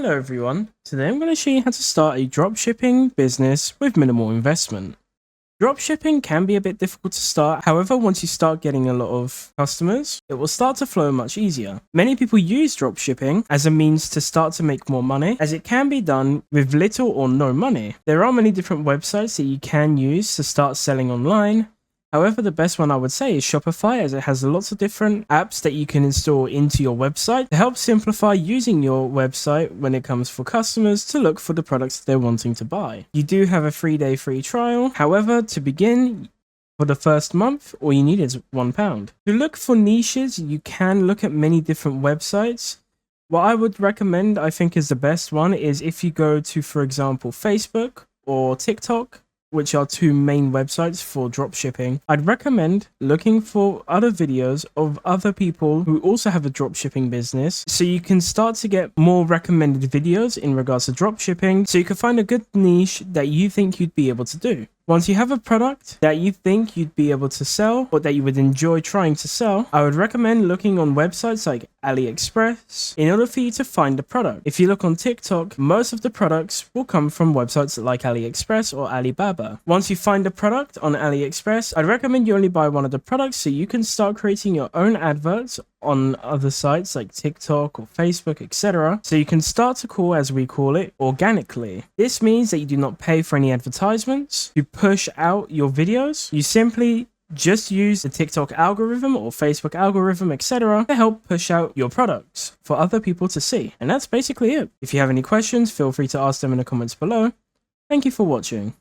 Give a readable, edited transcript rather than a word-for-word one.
Hello everyone, today I'm going to show you how to start a dropshipping business with minimal investment. Dropshipping can be a bit difficult to start, however once you start getting a lot of customers, it will start to flow much easier. Many people use dropshipping as a means to start to make more money, as it can be done with little or no money. There are many different websites that you can use to start selling online. However, the best one I would say is Shopify, as it has lots of different apps that you can install into your website to help simplify using your website when it comes for customers to look for the products they're wanting to buy. You do have a 3-day free trial. However, to begin, for the first month, all you need is £1. To look for niches, you can look at many different websites. What I would recommend, I think is the best one, is if you go to, for example, Facebook or TikTok, which are two main websites for dropshipping. I'd recommend looking for other videos of other people who also have a dropshipping business, so you can start to get more recommended videos in regards to dropshipping, so you can find a good niche that you think you'd be able to do. Once you have a product that you think you'd be able to sell or that you would enjoy trying to sell, I would recommend looking on websites like AliExpress in order for you to find the product. If you look on TikTok, most of the products will come from websites like AliExpress or Alibaba. Once you find a product on AliExpress, I'd recommend you only buy one of the products so you can start creating your own adverts on other sites like TikTok or Facebook, etc. So you can start to call, as we call it, organically. This means that you do not pay for any advertisements to push out your videos. You simply just use the TikTok algorithm or Facebook algorithm, etc. to help push out your products for other people to see. And that's basically it. If you have any questions, feel free to ask them in the comments below. Thank you for watching.